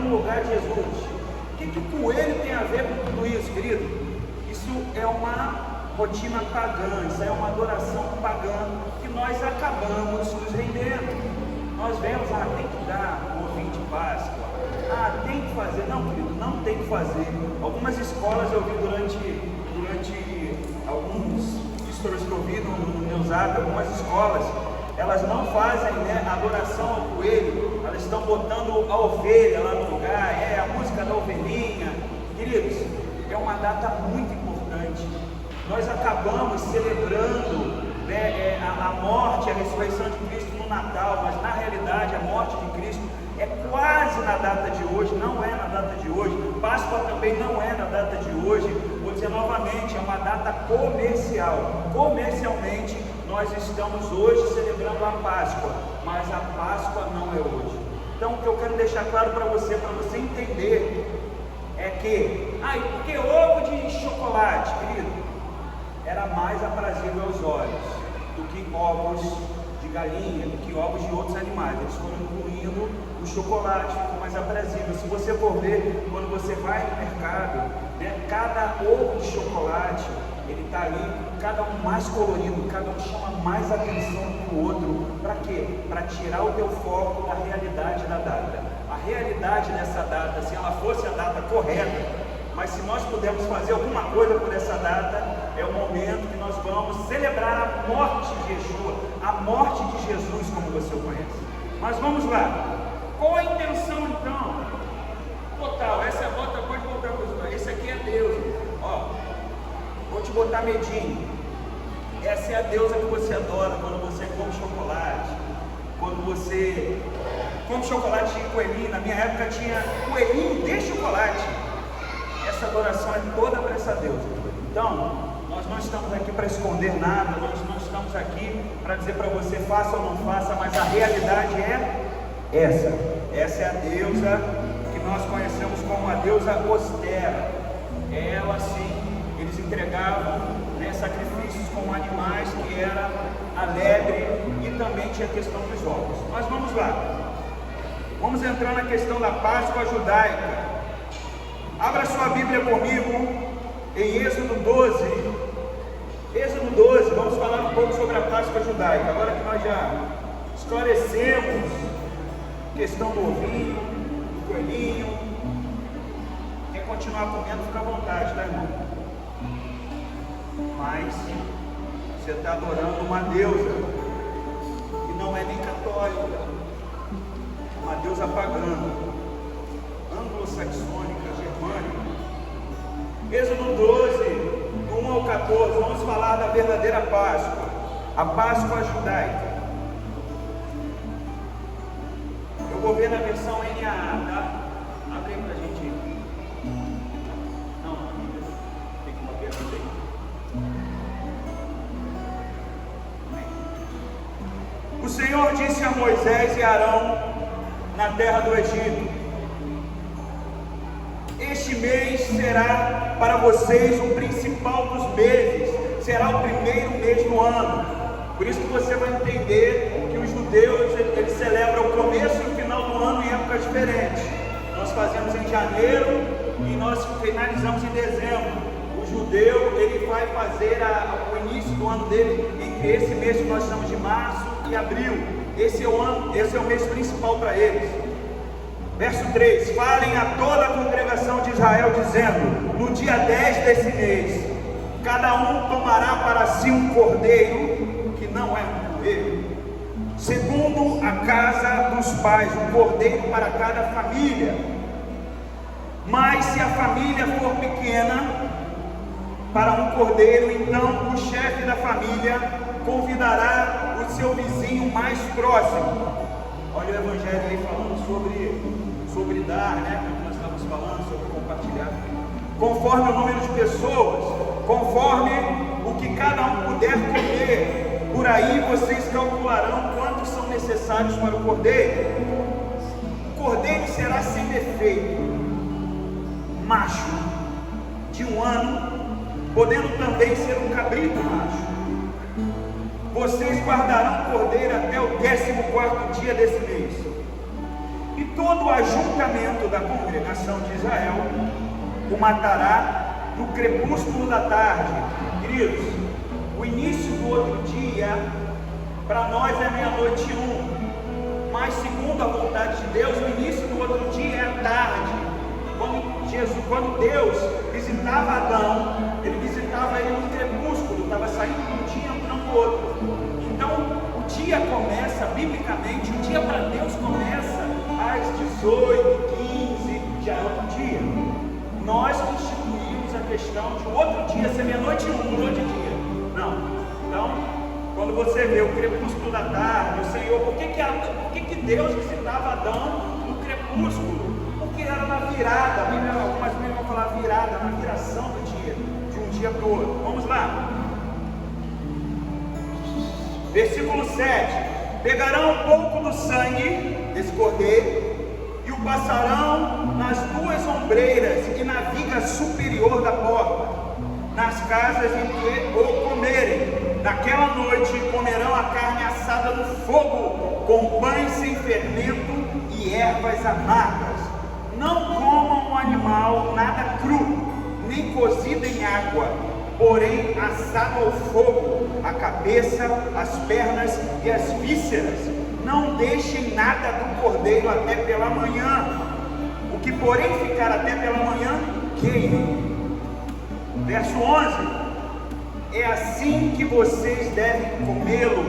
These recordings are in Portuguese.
no lugar de Jesus. O que o coelho tem a ver com tudo isso, querido? Isso é uma rotina pagã, isso é uma adoração pagã que nós acabamos nos rendendo. Nós vemos, tem que dar o ovinho de Páscoa, tem que fazer. Não, querido, não tem que fazer. Algumas escolas eu vi durante alguns stories que eu vi no meu zap, algumas escolas, elas não fazem, a adoração ao coelho, elas estão botando a ovelha lá no lugar, a música da ovelhinha. Queridos, é uma data muito importante. Nós acabamos celebrando a morte, a ressurreição de Cristo no Natal, mas na realidade a morte de Cristo é quase na data de hoje, não é na data de hoje. Páscoa também não é na data de hoje. Vou dizer novamente, é uma data comercial. Comercialmente, nós estamos hoje celebrando a Páscoa, mas a Páscoa não é hoje. Então, o que eu quero deixar claro para você entender, é que, porque ovo de chocolate, querido, era mais aprazível aos olhos do que ovos de galinha, do que ovos de outros animais. Eles foram incluindo o chocolate, ficou mais aprazível. Se você for ver, quando você vai no mercado, cada ovo de chocolate, ele está ali, cada um mais colorido, cada um chama mais atenção do que o outro. Para quê? Para tirar o teu foco da realidade da data. A realidade dessa data, se ela fosse a data correta, mas se nós pudermos fazer alguma coisa por essa data, é o momento que nós vamos celebrar a morte de Yeshua, a morte de Jesus, como você o conhece. Mas vamos lá. Qual a intenção então? Total, essa é a bota, pode voltar para os. Esse aqui é Deus. Vou te botar medinho. Essa é a deusa que você adora quando você come chocolate. Quando você come chocolate de coelhinho. Na minha época tinha coelhinho de chocolate. Essa adoração é toda para essa deusa. Então, nós não estamos aqui para esconder nada, nós não estamos aqui para dizer para você faça ou não faça, mas a realidade é essa. Essa é a deusa que nós conhecemos como a deusa austera. Ela sim, eles entregavam sacrifícios com animais, que era a lebre, e também tinha a questão dos ovos. Mas vamos lá. Vamos entrar na questão da Páscoa judaica. Abra sua Bíblia comigo em Êxodo 12. Êxodo 12, vamos falar um pouco sobre a Páscoa judaica. Agora que nós já esclarecemos a questão do ovinho, do coelhinho. Quer continuar comendo, fica à vontade, tá, irmão? Mas você está adorando uma deusa que não é nem católica, uma deusa pagã, anglo-saxônica, germânica. Êxodo 12, do 1 ao 14, vamos falar da verdadeira Páscoa, a Páscoa judaica. Eu vou ver na versão NAA, tá? Abre aí pra gente. Não, tem que manter também. O Senhor disse a Moisés e Arão na terra do Egito: este mês será para vocês o principal dos meses, será o primeiro mês do ano. Por isso que você vai entender que os judeus eles celebram o começo e o final do ano em épocas diferentes. Nós fazemos em janeiro e nós finalizamos em dezembro. O judeu ele vai fazer o início do ano dele entre esse mês que nós chamamos de março e abril. Esse é o mês principal para eles. Verso 3: falem a toda a congregação de Israel, dizendo: no dia 10 desse mês, cada um tomará para si um cordeiro, que não é um coelho, segundo a casa dos pais, um cordeiro para cada família. Mas se a família for pequena, para um cordeiro, então o chefe da família convidará o seu vizinho mais próximo. Olha o evangelho aí falando sobre dar, né? Como nós estamos falando, sobre compartilhar. Conforme o número de pessoas, conforme o que cada um puder comer. Por aí vocês calcularão quantos são necessários para o cordeiro. O cordeiro será sem defeito, macho, de 1 ano, podendo também ser um cabrito macho. Vocês guardarão o cordeiro até o 14º dia desse mês. E todo o ajuntamento da congregação de Israel o matará no crepúsculo da tarde. Queridos, o início do outro dia, para nós é 00:01, mas segundo a vontade de Deus, o início do outro dia é a tarde. Quando Deus visitava Adão, ele visitava ele no crepúsculo, estava saindo de um dia entrando no outro. Então, o dia começa, biblicamente, o dia para Deus começa às 18h15, já é outro dia. Nós instituímos a questão de o outro dia ser 00:01, mudou de dia. Não. Então, quando você vê o crepúsculo da tarde, o Senhor, por que Deus visitava Adão no crepúsculo? Porque era na virada, algumas vezes vão falar virada, na viração do dia, de um dia para o outro. Vamos lá. Versículo 7: pegarão um pouco do sangue desse cordeiro e o passarão nas duas ombreiras e na viga superior da porta, nas casas em que o comerem. Naquela noite comerão a carne assada no fogo, com pães sem fermento e ervas amargas. Não comam um animal nada cru, nem cozido em água, porém assado ao fogo, a cabeça, as pernas e as vísceras. Não deixem nada do cordeiro até pela manhã. O que porém ficar até pela manhã, queime. Verso 11: é assim que vocês devem comê-lo,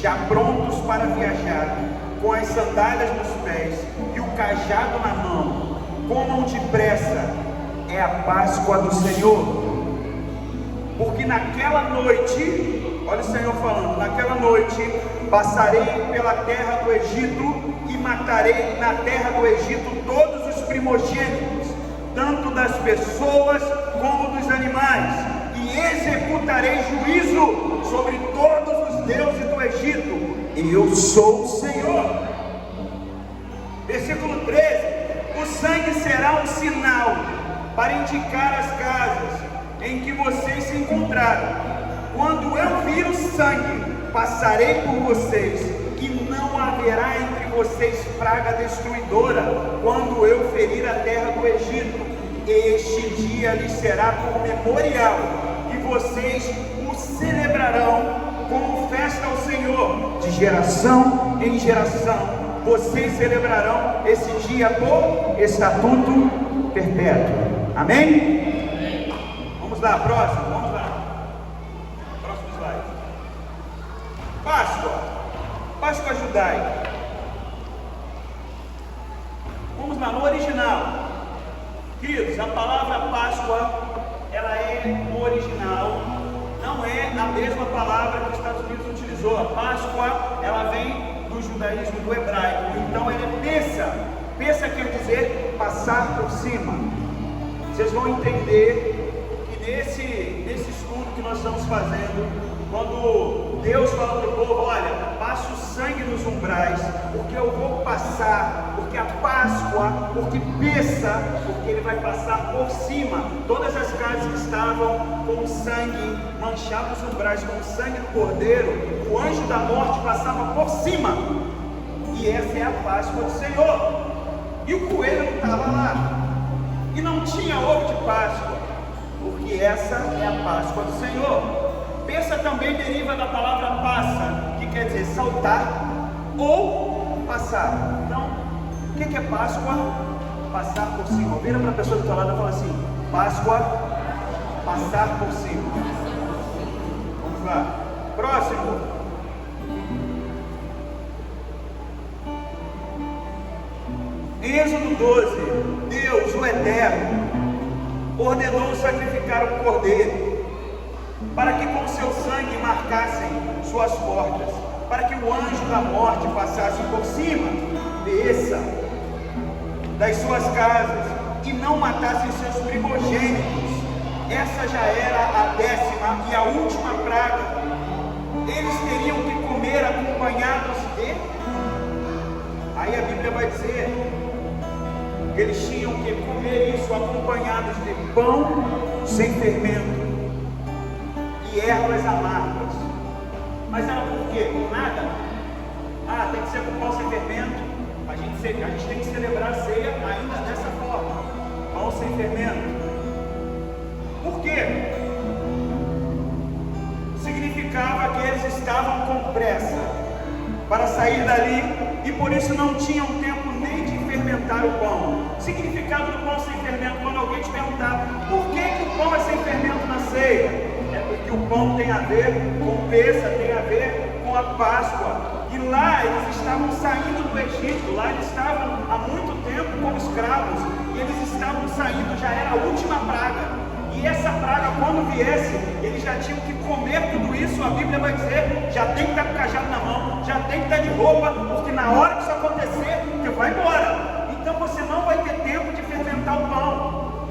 já prontos para viajar, com as sandálias nos pés e o cajado na mão. Comam depressa, é a Páscoa do Senhor. Porque naquela noite, olha o Senhor falando, naquela noite passarei pela terra do Egito e matarei na terra do Egito todos os primogênitos, tanto das pessoas como dos animais, e executarei juízo sobre todos os deuses do Egito. Eu sou o Senhor. Versículo 13: o sangue será um sinal para indicar as casas em que vocês se encontraram. Quando eu vir o sangue, passarei por vocês, e não haverá entre vocês praga destruidora, quando eu ferir a terra do Egito. Este dia lhes será por memorial, e vocês o celebrarão como festa ao Senhor, de geração em geração. Vocês celebrarão esse dia por estatuto perpétuo. Amém? Vamos lá, próximo, vamos lá. Próximo slide. Páscoa judaica. Vamos lá, no original. Queridos, a palavra Páscoa, ela é no original, não é a mesma palavra que os Estados Unidos utilizou. A Páscoa, ela vem do judaísmo, do hebraico, então ela é Pessa. Pessa quer dizer passar por cima. Vocês vão entender que nesse estudo que nós estamos fazendo, quando Deus fala para o povo, olha, passa o sangue nos umbrais, porque eu vou passar, porque a Páscoa, porque Pessa, porque ele vai passar por cima. Todas as casas que estavam com sangue, manchados os umbrais com o sangue do cordeiro, o anjo da morte passava por cima. E essa é a Páscoa do Senhor. E o coelho não estava lá. E não tinha ovo de Páscoa, porque essa é a Páscoa do Senhor. Pessa também deriva da palavra passa, que quer dizer saltar ou passar. Então, o que é Páscoa? Passar por cima. Vira para a pessoa do teu lado e fala assim: Páscoa, passar por cima. Vamos lá. Próximo. Em Êxodo 12, Deus, o Eterno, ordenou sacrificar um cordeiro, para que com seu sangue marcassem suas portas, para que o anjo da morte passasse por cima, Pessa, das suas casas, e não matassem seus primogênitos. Essa já era a 10ª e a última praga. Eles teriam que comer acompanhados de... Aí a Bíblia vai dizer, eles tinham que comer isso acompanhados de pão sem fermento e ervas amargas. Mas era por quê? Por nada? Ah, tem que ser com pão sem fermento. A gente gente tem que celebrar a ceia ainda dessa forma, pão sem fermento. Por quê? Significava que eles estavam com pressa para sair dali e por isso não tinham tempo nem de fermentar o pão. Significado do pão sem fermento, quando alguém te perguntar por que o pão é sem fermento na ceia, é porque o pão tem a ver com Pêssah, tem a ver com a Páscoa. E lá eles estavam saindo do Egito, lá eles estavam há muito tempo como escravos, e eles estavam saindo, já era a última praga. E essa praga, quando viesse, eles já tinham que comer tudo isso. A Bíblia vai dizer, já tem que estar com o cajado na mão, já tem que estar de roupa, porque na hora que isso acontecer, você vai embora. Então você não vai ter tempo de fermentar o pão.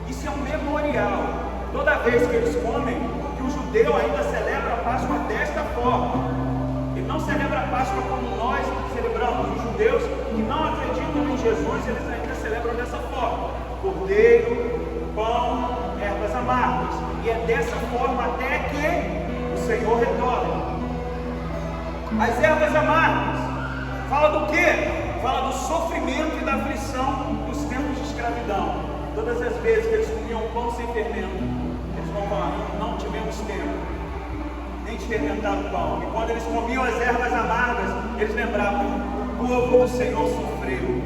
Isso é um memorial. Toda vez que eles comem, que o judeu ainda celebra a Páscoa desta forma. Ele não celebra a Páscoa como nós celebramos. Os judeus que não acreditam em Jesus, eles ainda celebram dessa forma: cordeiro, pão, ervas amargas. E é dessa forma até que o Senhor retorne. As ervas amargas fala do quê? Fala do sofrimento e da aflição dos tempos de escravidão. Todas as vezes que eles comiam pão sem fermento, eles vão falar: não tivemos tempo nem de fermentar o pão. E quando eles comiam as ervas amargas, eles lembravam: o povo do Senhor sofreu.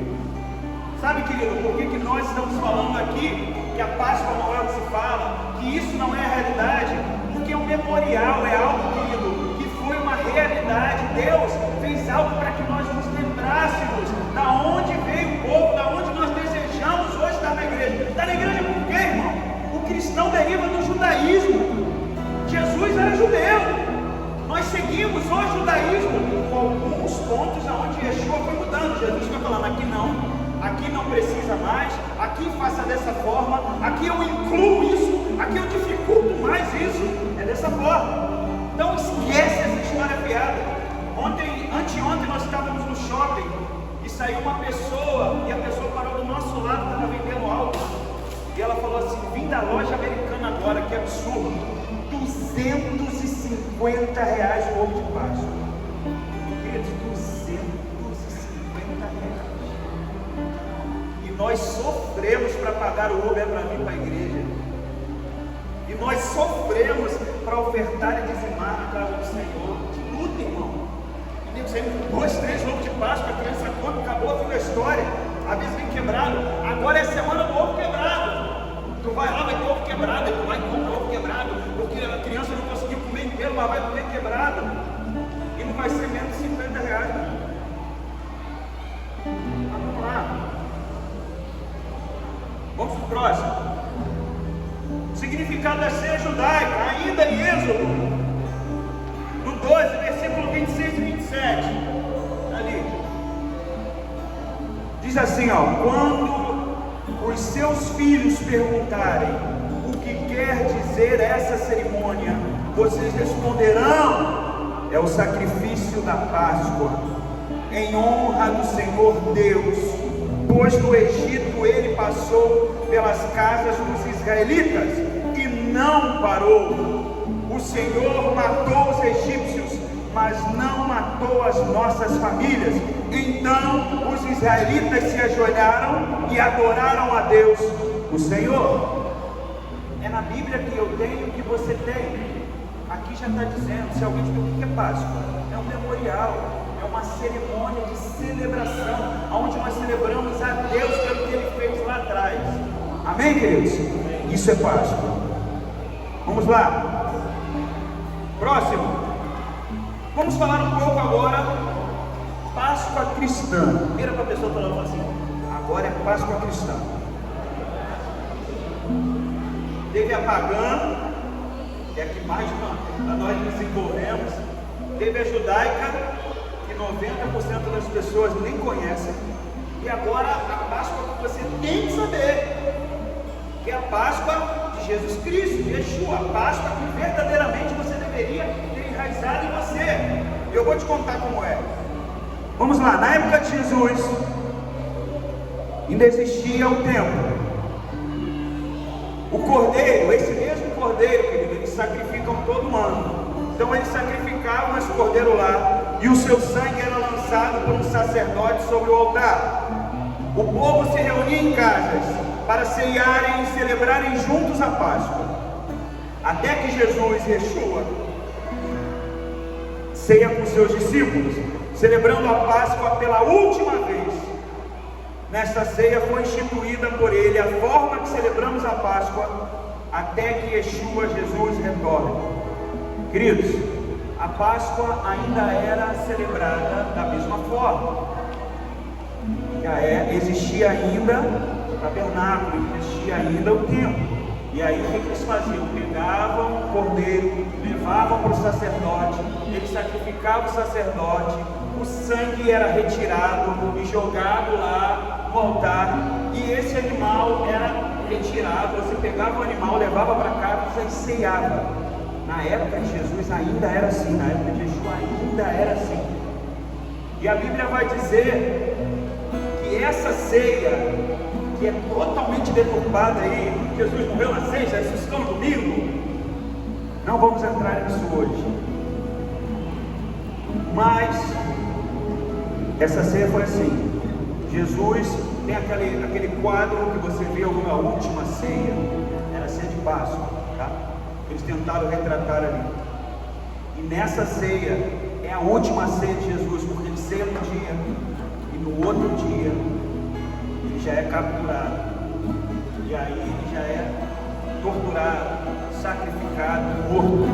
Sabe, querido, por que nós estamos falando aqui que a Páscoa não é o que se fala, que isso não é a realidade? Porque um memorial é algo, querido, que foi uma realidade. Deus fez algo para que nós nos lembrássemos da onde veio o povo, da onde nós desejamos hoje estar na igreja. Está na igreja por quê, irmão? O cristão deriva do judaísmo. Jesus era judeu. Nós seguimos o judaísmo com alguns pontos aonde Yeshua foi mudando. Jesus foi falando: aqui não precisa mais, aqui faça dessa forma, aqui eu incluo isso, aqui eu dificulto mais isso. É dessa forma. Então esquece essa história fiada. Anteontem nós estávamos no shopping e saiu uma pessoa, e a pessoa parou do nosso lado, estava vendendo algo, e ela falou assim: vim da loja americana agora, que absurdo, R$250 o ovo de Páscoa. Queridos, R$250. E nós sofremos para pagar o Uber para vir para a igreja. E nós sofremos para ofertar e dizimar na casa do Senhor. Que luta, irmão. E nem sempre 2, 3 ovos de Páscoa, a criança come, acabou toda a história. Às vezes vem quebrado. Agora é semana do ovo quebrado. Tu vai lá, vai ter ovo quebrado, e tu vai comprar ovo quebrado, porque a criança não conseguiu comer inteiro, mas vai comer quebrado. E não vai ser menos de R$50. Mas vamos lá. Vamos para o próximo. Significado da ceia judaica, ainda em Êxodo, no 12, versículo 26 e 27. Ali. Diz assim, quando os seus filhos perguntarem o que quer dizer essa cerimônia, vocês responderão: é o sacrifício da Páscoa, em honra do Senhor Deus, pois no Egito ele passou pelas casas dos israelitas e não parou. O Senhor matou os egípcios, mas não matou as nossas famílias. Então os israelitas se ajoelharam e adoraram a Deus, o Senhor. É na Bíblia que eu tenho, que você tem. Aqui já está dizendo. Se alguém te pergunta o que é Páscoa, é um memorial, é uma cerimônia de celebração, onde nós celebramos a Deus pelo que Ele fez lá atrás. Amém, queridos? Isso é Páscoa. Vamos lá. Próximo. Vamos falar um pouco agora Páscoa cristã. Vira para a pessoa falando assim: agora é Páscoa cristã. Teve a pagã, que é a que mais nós desenvolvemos. Teve a judaica, que 90% das pessoas nem conhecem. E agora a Páscoa que você tem que saber, que é a Páscoa de Jesus Cristo, de Yeshua. A Páscoa que verdadeiramente você deveria ter enraizado em você. E eu vou te contar como é. Vamos lá, na época de Jesus, ainda existia o templo. O cordeiro, esse mesmo cordeiro, querido, eles sacrificam todo ano. Então eles sacrificavam esse cordeiro lá, e o seu sangue era lançado passado por um sacerdote sobre o altar. O povo se reunia em casas para ceiarem e celebrarem juntos a Páscoa. Até que Jesus, Yeshua, ceia com seus discípulos, celebrando a Páscoa pela última vez. Nesta ceia foi instituída por ele a forma que celebramos a Páscoa até que Yeshua, Jesus, retorne. Queridos, a Páscoa ainda era celebrada da mesma forma. Existia ainda o tabernáculo, existia ainda o templo. E aí o que eles faziam? Pegavam o cordeiro, levavam para o sacerdote, ele sacrificava o sacerdote, o sangue era retirado e jogado lá no altar, e esse animal era retirado. Você pegava o animal, levava para casa e ceiava. Na época de Jesus ainda era assim, na época de Yeshua ainda era assim. E a Bíblia vai dizer que essa ceia, que é totalmente deturpada aí, Jesus morreu na sexta, ressuscitou no domingo, não vamos entrar nisso hoje. Mas essa ceia foi assim. Jesus tem aquele quadro que você vê alguma última ceia, era a ceia de Páscoa, tá? Eles tentaram retratar ali. E nessa ceia é a última ceia de Jesus, porque ele ceia no dia e no outro dia ele já é capturado, e aí ele já é torturado, sacrificado, morto.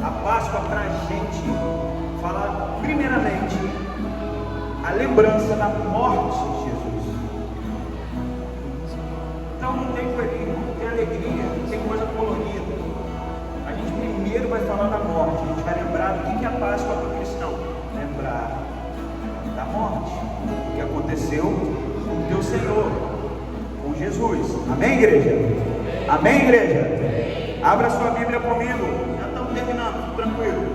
A Páscoa para a gente fala primeiramente a lembrança da morte de Jesus. Então não tem coelhinho, não tem alegria, não tem coisa colorida. A gente primeiro vai falar da morte, a gente vai lembrar do que é a Páscoa para o cristão. Lembrar da morte, o que aconteceu com o teu Senhor, com Jesus. Amém, igreja? Amém, igreja? Abra sua Bíblia comigo, já estamos terminando, tranquilo.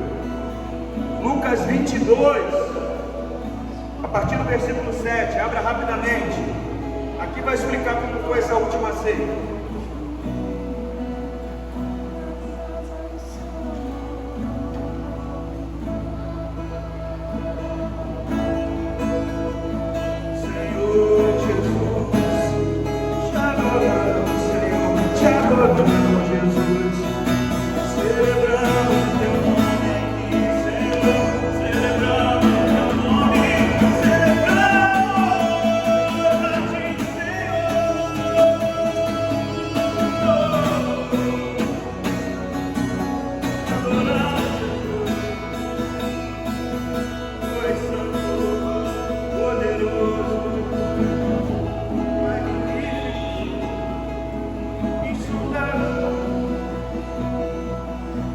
Lucas 22, a partir do versículo 7, abra rapidamente. Aqui vai explicar como foi essa última ceia.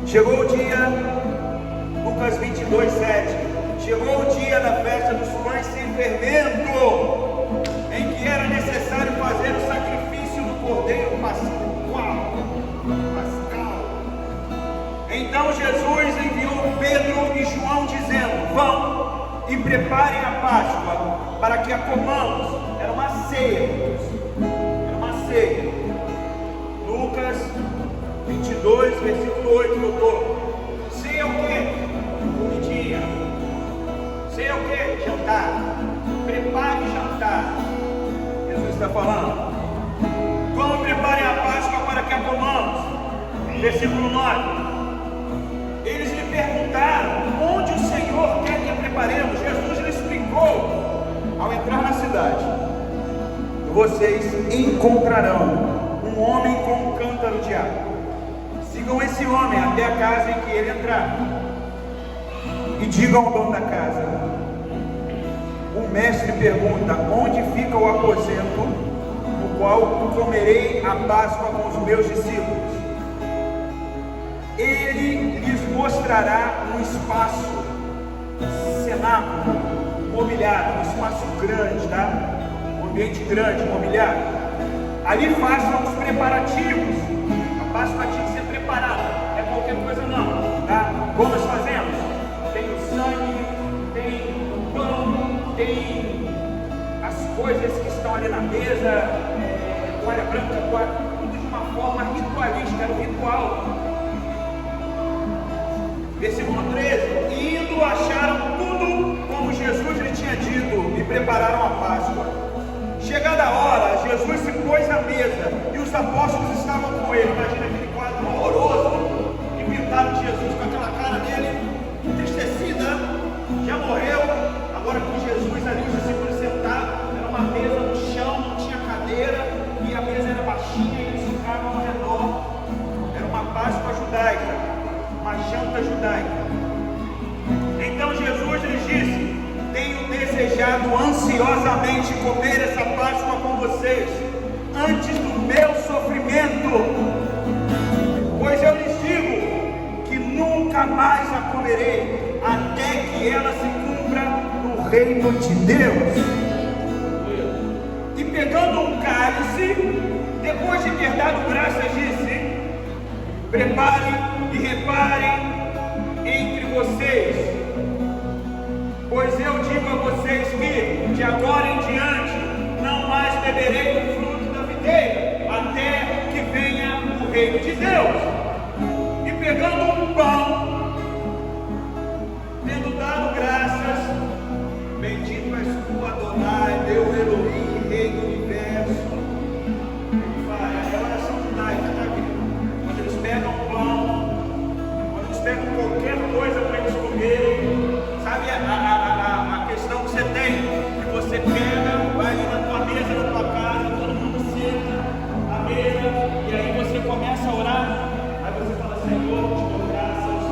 Chegou o dia, Lucas 22, 7. Chegou o dia da festa dos pães sem fermento, em que era necessário fazer o sacrifício do cordeiro pascal. Então Jesus enviou Pedro e João dizendo: vão e preparem a Páscoa para que a comamos. Era uma ceia. Era uma ceia. Lucas 22, versículo 8, doutor. Ceia o quê? Comidinha. Ceia o quê? Jantar. Prepare jantar. Jesus está falando. Como preparem a Páscoa para que a comamos? Versículo 9. Eles lhe perguntaram onde o Senhor quer que a preparemos. Jesus lhe explicou. Ao entrar na cidade, vocês encontrarão um homem com um cântaro de água. Sigam esse homem até a casa em que ele entrar, e digam ao dono da casa: o mestre pergunta, onde fica o aposento no qual comerei a Páscoa com os meus discípulos? Ele lhes mostrará um espaço, cenáculo, mobiliado, um espaço grande, tá? Um ambiente grande, mobiliado. Ali façam os preparativos. A Páscoa tinha que ser preparada, não é qualquer coisa não, tá? Como nós fazemos? Tem o sangue, tem o pão, tem as coisas que estão ali na mesa, toalha branca, tudo de uma forma ritualística, era um ritual. Versículo 13: indo, acharam tudo como Jesus lhe tinha dito e prepararam a Páscoa. Chegada a hora, Jesus se pôs à mesa e os apóstolos estavam com ele. Imagina aquele quadro horroroso que pintaram de Jesus com aquela cara dele entristecida, já morreu, agora com Jesus ali, os discípulos sentados, era uma mesa no chão, não tinha cadeira, e a mesa era baixinha e eles ficavam ao redor. Era uma Páscoa judaica, uma janta judaica. Então Jesus lhes disse: tenho desejado ansiosamente comer essa Páscoa com vocês, antes do meu sofrimento, pois eu lhes digo que nunca mais a comerei, até que ela se cumpra no reino de Deus. E pegando um cálice, depois de ter dado graças, disse: preparem e reparem entre vocês, pois eu digo a vocês que de agora em diante não mais beberei do fruto da videira, até que venha o reino de Deus. E pegando um pão, tendo dado graças, bendito és tu, Adonai, meu Elohim, Rei do universo. É a oração judaica, tá, querido? Quando eles pegam um pão, quando eles pegam qualquer coisa para eles comerem, sabe a questão que você tem, que você pega, vai ali na tua mesa, na tua casa, todo mundo senta à mesa, e aí você começa a orar, aí você fala: Senhor, te dou graças.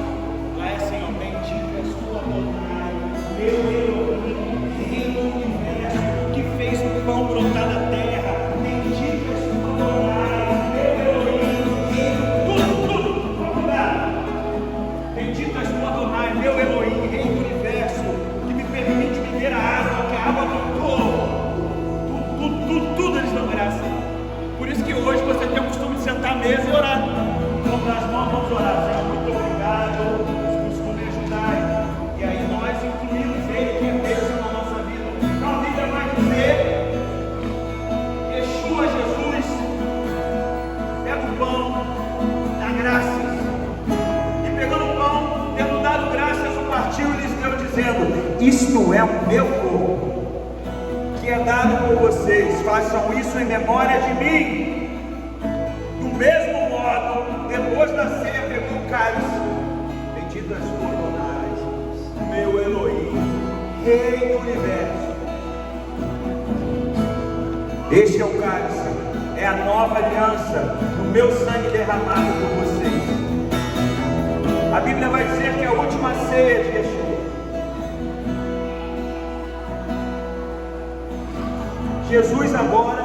Lá é assim, ó: bendito és tu, Adonai, meu Elohim, Rei do universo, que fez o pão brotar da terra. Bendito és tu, Adonai, meu Elohim, Rei do tudo, vamos lá. Bendito és tu, Adonai, meu Elohim, Rei do universo, que me permite beber a água, que a água brotou. Tudo eles dão graça. Por isso que hoje você tem o costume de sentar à mesa e orar. Vamos dar as mãos, vamos orar. Senhor, muito obrigado. Os costumes judaios. E aí nós incluímos Ele, que é Deus na nossa vida. Então a Bíblia vai dizer: Yeshua, Jesus, pega o pão, dá graças. E pegando o pão, tendo dado graças, o partiu e lhes deu, dizendo: isto é o meu corpo, que é dado por vocês, façam isso em memória de mim. Do mesmo modo, depois da ceia, pegou o cálice: bendito és tu, Adonai, meu Elohim, Rei do universo. Este é o cálice, é a nova aliança, do meu sangue derramado por vocês. A Bíblia vai dizer que é a última ceia de Yeshua. Jesus agora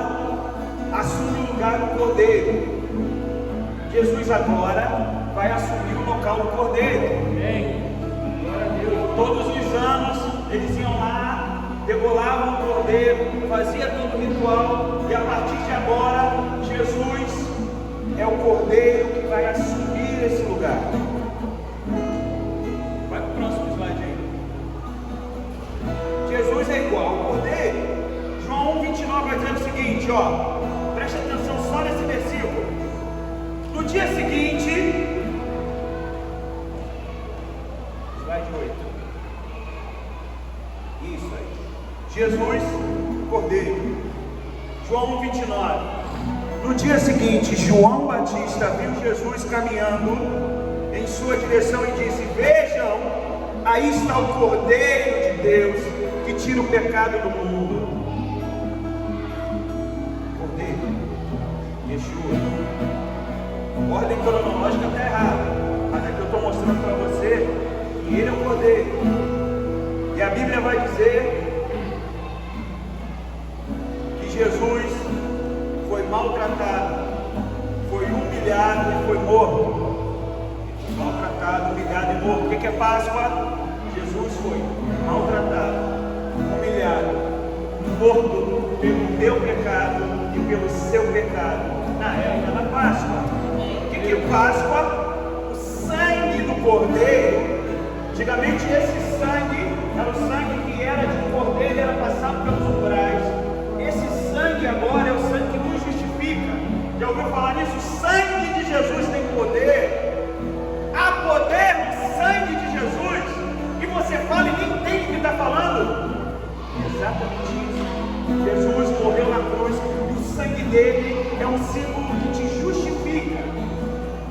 assume o lugar do cordeiro. Jesus agora vai assumir o local do cordeiro. Todos os anos eles iam lá, degolavam o cordeiro, fazia todo o ritual, e a partir de agora Jesus é o cordeiro que vai assumir esse lugar. Vai para o próximo slide aí. Jesus é igual ao cordeiro. João 1,29 vai dizer o seguinte, ó, preste atenção só nesse versículo. No dia seguinte, slide 8, isso aí, Jesus, cordeiro. João 1,29. No dia seguinte, João Batista viu Jesus caminhando em sua direção e disse: vejam, aí está o Cordeiro de Deus que tira o pecado do mundo. Cordeiro, Yeshua. A ordem cronológica está errada, mas aqui eu estou mostrando para você que ele é o Cordeiro. E a Bíblia vai dizer que Jesus foi maltratado, foi humilhado e foi morto. Maltratado, humilhado e morto. O que é Páscoa? Jesus foi maltratado, humilhado, morto pelo meu pecado e pelo seu pecado na época da Páscoa. O que é Páscoa? O sangue do cordeiro. Antigamente esse sangue era o sangue que era de um cordeiro e era passado pelos umbrais. Esse sangue agora é o sangue que nos justifica. Já ouviu falar nisso? O sangue de Jesus tem poder. Há poder no sangue de você fala e nem entende o que está falando. Exatamente isso. Jesus morreu na cruz e o sangue dele é um símbolo que te justifica.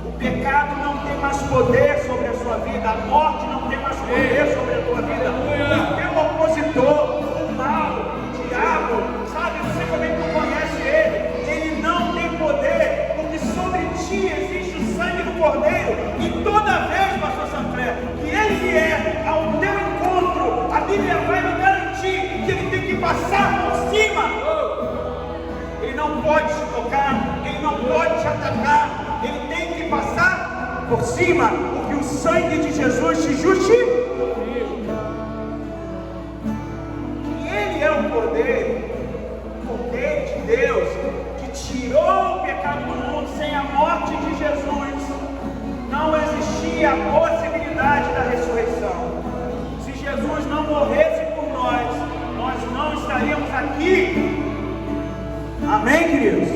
O pecado não tem mais poder sobre a sua vida, a morte não tem mais poder sobre a tua vida. O teu opositor, o mal, o diabo, sabe, não sei como é que tu conhece ele não tem poder, porque sobre ti existe o sangue do Cordeiro. E toda vez, pastor Sanfré, que ele vier ao teu encontro, a Bíblia vai me garantir que ele tem que passar por cima. Ele não pode te tocar, ele não pode te atacar, ele tem que passar por cima, porque o sangue de Jesus te justifica. E ele é o Cordeiro de Deus, que tirou o pecado do mundo. Sem a morte de Jesus, não existia a possibilidade da ressurreição. Se Jesus não morresse por nós, nós não estaríamos aqui. Amém, queridos?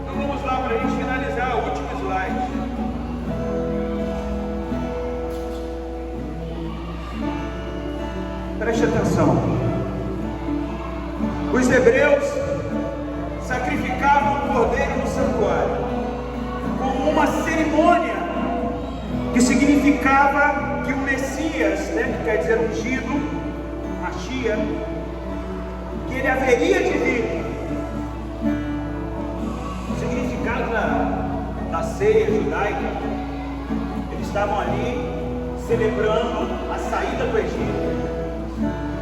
Então vamos lá para a gente finalizar o último slide. Preste atenção. Os hebreus sacrificavam o cordeiro no santuário como uma cerimônia que significava que o Messias, que quer dizer ungido, Mashiach, que ele haveria de vir. O significado da ceia judaica, eles estavam ali celebrando a saída do Egito,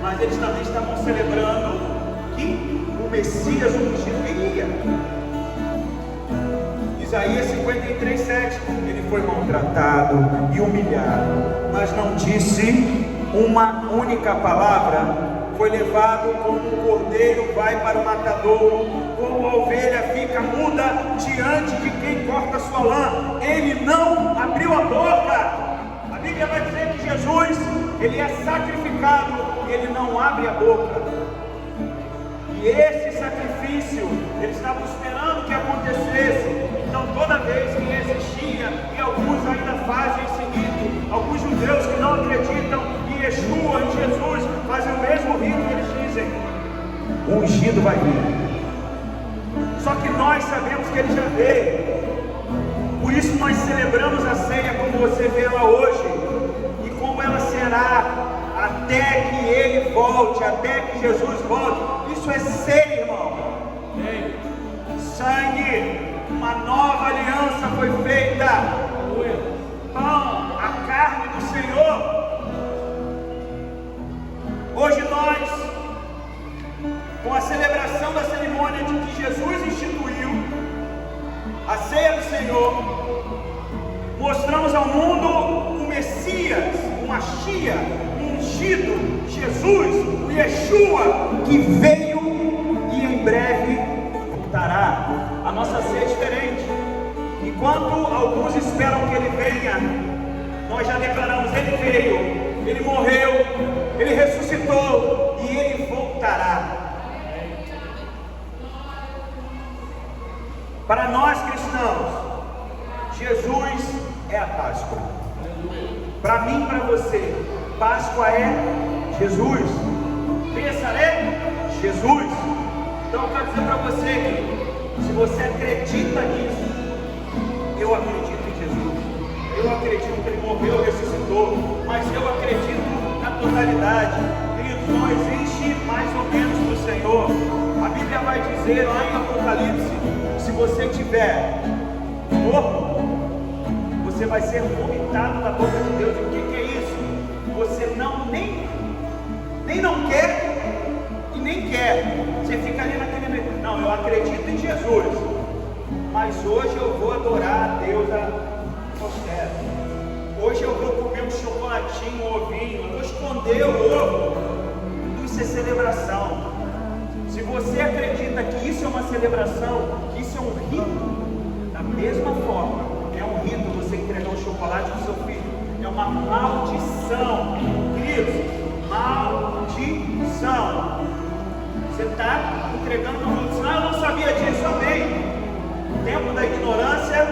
mas eles também estavam celebrando que o Messias ungido viria. Isaías 53:7, ele foi maltratado e humilhado, mas não disse uma única palavra. Foi levado como um cordeiro vai para o matadouro, como a ovelha fica muda diante de quem corta sua lã. Ele não abriu a boca. A Bíblia vai dizer que Jesus, ele é sacrificado e ele não abre a boca. E esse sacrifício, eles estavam esperando que acontecesse. Então toda vez que existia, e alguns ainda fazem o seguinte, alguns judeus que não acreditam em Yeshua, em Jesus, fazem o mesmo rito que eles dizem: o ungido vai vir. Só que nós sabemos que ele já veio. Por isso nós celebramos a ceia como você vê ela hoje, e como ela será até que ele volte, até que Jesus volte. Isso é ceia, irmão. Sangue, uma nova aliança foi feita. Pão, a carne do Senhor. Hoje nós, com a celebração da cerimônia de que Jesus instituiu, a ceia do Senhor, mostramos ao mundo o Messias, o Mashiach, o ungido, Jesus, o Yeshua, que veio e em breve voltará. A nossa ceia é diferente. Enquanto alguns esperam que ele venha, nós já declaramos: ele veio, ele morreu, ele ressuscitou e ele voltará. Para nós cristãos, Jesus é a Páscoa. Para mim, para você, Páscoa é Jesus. Pensa, Jesus. Então eu quero dizer para você que, se você acredita nisso, eu acredito em Jesus. Eu acredito que ele morreu, ressuscitou, mas eu acredito na totalidade. Queridos, não existe mais ou menos do Senhor. A Bíblia vai dizer lá em Apocalipse: se você tiver corpo, você vai ser vomitado da boca de Deus. O que é isso? Você nem não quer e nem quer. Você fica ali naquele meio. Não, eu acredito em Jesus, mas hoje eu vou adorar a Deus a oferta. Hoje eu vou comer um chocolatinho, um ovinho, eu vou esconder o ovo. Isso é celebração. Se você acredita que isso é uma celebração, que isso é um rito, da mesma forma, é um rito você entregar um chocolate para o seu filho. É uma maldição. Queridos, maldição. Você está entregando uma maldição. Eu não sabia disso, amém. No tempo da ignorância,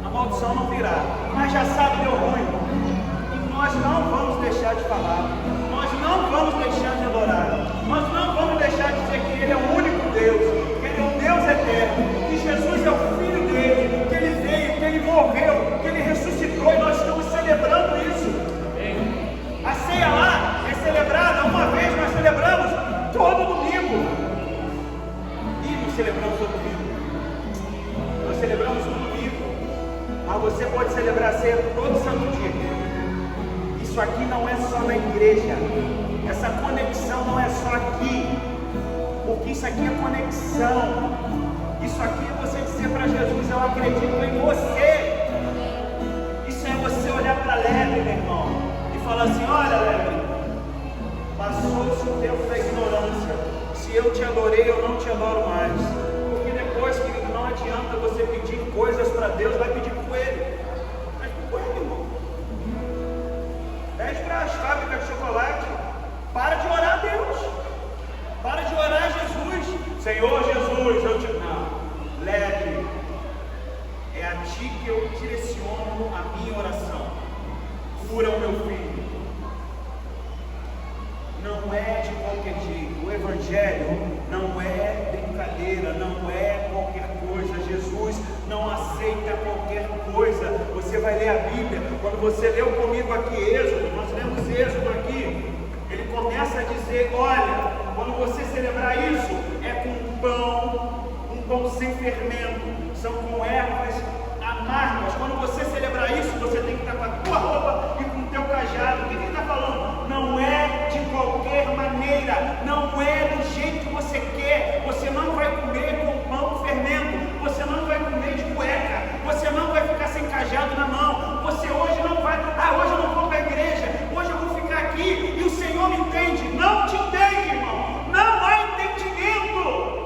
a maldição não virá. Mas já sabe, deu ruim. palavra. Nós não vamos deixar de adorar. Nós não vamos deixar de dizer que Ele é o único Deus, que Ele é o Deus eterno, que Jesus é o Filho dele, que Ele veio, que Ele morreu, que Ele ressuscitou, e nós estamos celebrando isso. A ceia lá é celebrada uma vez, nós celebramos todo domingo. E nós celebramos todo domingo. Nós celebramos no domingo. Mas você pode celebrar a ceia todo santo dia. Isso aqui não é só na igreja. Essa conexão não é só aqui. Porque isso aqui é conexão. Isso aqui é você dizer para Jesus: eu acredito em você. Isso é você olhar para Lebre, meu irmão, e falar assim: olha, Lebre, passou-se o tempo da ignorância. Se eu te adorei, eu não te adoro mais. Porque depois, querido, não adianta você pedir coisas para Deus, vai pedir com Ele. Pede com Ele, irmão. Pede para as fábricas de chocolate. Para de orar a Deus. Para de orar a Jesus. Senhor Jesus, eu te... Não. Lebre. É a ti que eu direciono a minha oração. Cura o meu filho. Não é de qualquer jeito. O Evangelho não é brincadeira, não é qualquer coisa. Jesus não aceita qualquer coisa. Você vai ler a Bíblia. Quando você leu comigo aqui Êxodo, nós lemos Êxodo aqui. Ele começa a dizer: olha, quando você celebrar isso, é com pão sem fermento, são com ervas amargas. Quando você celebrar isso, você tem que estar com a tua roupa e com o teu cajado. O que ele está falando? Não é de qualquer maneira, não é do jeito que você quer. Você não vai comer com pão com fermento, você não vai comer de cueca, você não vai ficar sem cajado na mão, você hoje não vai, hoje eu não vou para a igreja, hoje eu vou ficar aqui e o Senhor me entende. Não te entende, irmão. Não há entendimento.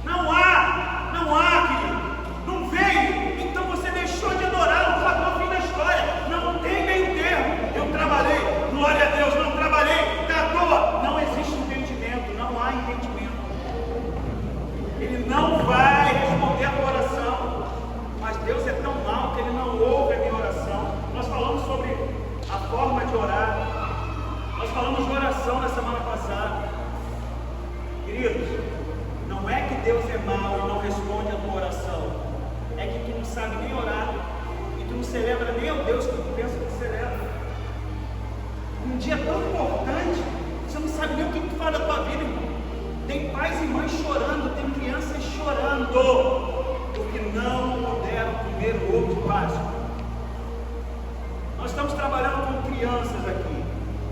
Não há, querido. Não veio. Então você deixou de adorar. Não acabou o fim da história. Não tem meio termo. Eu trabalhei, glória a Deus. Não trabalhei, está à toa. Não existe entendimento. Não há entendimento. Ele não vai responder a tua oração. Mas Deus é tão mau que Ele não ouve a minha oração. Nós falamos sobre a forma de orar. Nós falamos de oração na semana passada. Queridos, não é que Deus é mau e não responde a tua oração. É que tu não sabe nem orar. E tu não celebra nem o Deus que tu pensa que celebra. Um dia tão importante, você não sabe nem o que tu fala da tua vida, irmão. Tem pais e mães chorando, tem crianças chorando, porque não puderam comer o ovo de Páscoa. Nós estamos trabalhando com crianças aqui.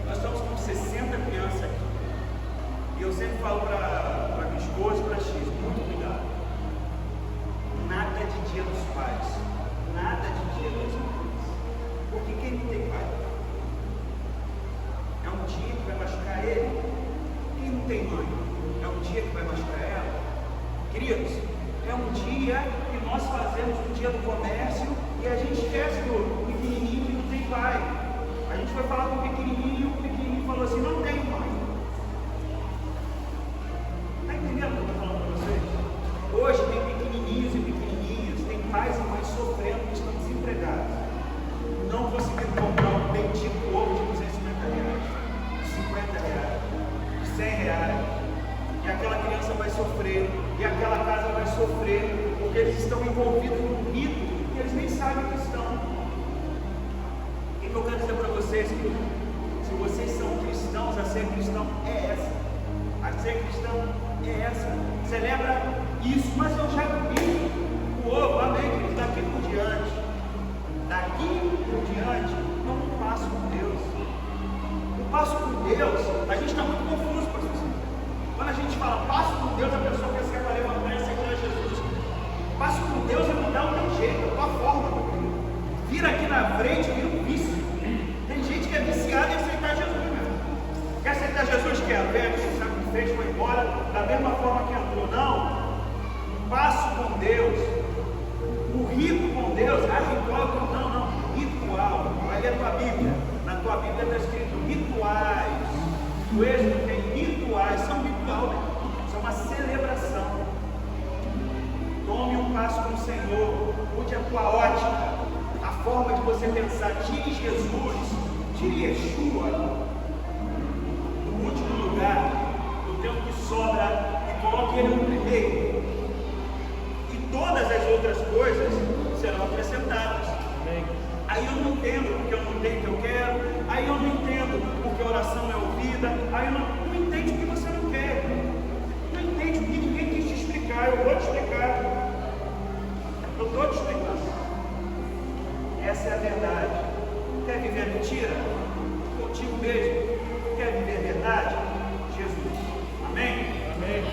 Nós estamos com 60 crianças aqui. E eu sempre falo para minha esposa e para a X: muito cuidado. Nada de dia dos pais. Nada de dia das mães. Porque quem não tem pai? É um dia que vai machucar ele. Quem não tem mãe? É um dia que vai machucar ela. Queridos, é um dia que nós fazemos no dia do comércio e a gente esquece do pequenininho que não tem pai. A gente foi falar com o pequenininho falou assim: não tem mãe. Está entendendo o que eu estou falando para vocês? Hoje tem pequenininhos e pequenininhas, tem pais e mães sofrendo que estão desempregados. Não conseguiram comprar um bendito ovo de R$250, de R$50, de R$100. E aquela criança vai sofrer, e aquela casa vai sofrer, porque eles estão envolvidos num rito que eles nem sabem que estão. O que eu quero dizer para vocês? Que se vocês são cristãos, a ser cristão é essa. A ser cristão é essa. Celebra isso, mas eu já vi o ovo, amém, querido? Daqui por diante, não passo com Deus. O passo com Deus, a gente está muito confuso, pastor. Quando a gente fala passo com Deus, a pessoa pensa que vai levantar e aceitar Jesus. Passo com Deus é mudar o teu jeito, a tua forma. Vira aqui na frente, vira um vício. Tem gente que é viciada em aceitar Jesus mesmo. Quer aceitar Jesus? Quer? Velho, você sabe o que fez, foi embora, da mesma forma que entrou. Não. Um passo com Deus, o rito com Deus, ritual, não. Ritual. Vai ler a tua Bíblia. Na tua Bíblia está escrito rituais. O Êxodo tem rituais, são ritual, né? São uma celebração. Tome um passo com o Senhor, mude a tua ótica, a forma de você pensar. Tire Jesus de Yeshua, no último lugar, o tempo que sobra, e coloque ele no primeiro, e todas as outras coisas serão acrescentadas. Aí eu não entendo porque eu não tenho o que eu quero, aí eu não entendo porque a oração é ouvida, aí eu não entendo o que você não quer, não entende porque ninguém quis te explicar. Eu vou te explicar, eu estou te explicando. Essa é a verdade. Quer viver mentira? Contigo mesmo. Quer viver verdade? Jesus. Amém? Amém.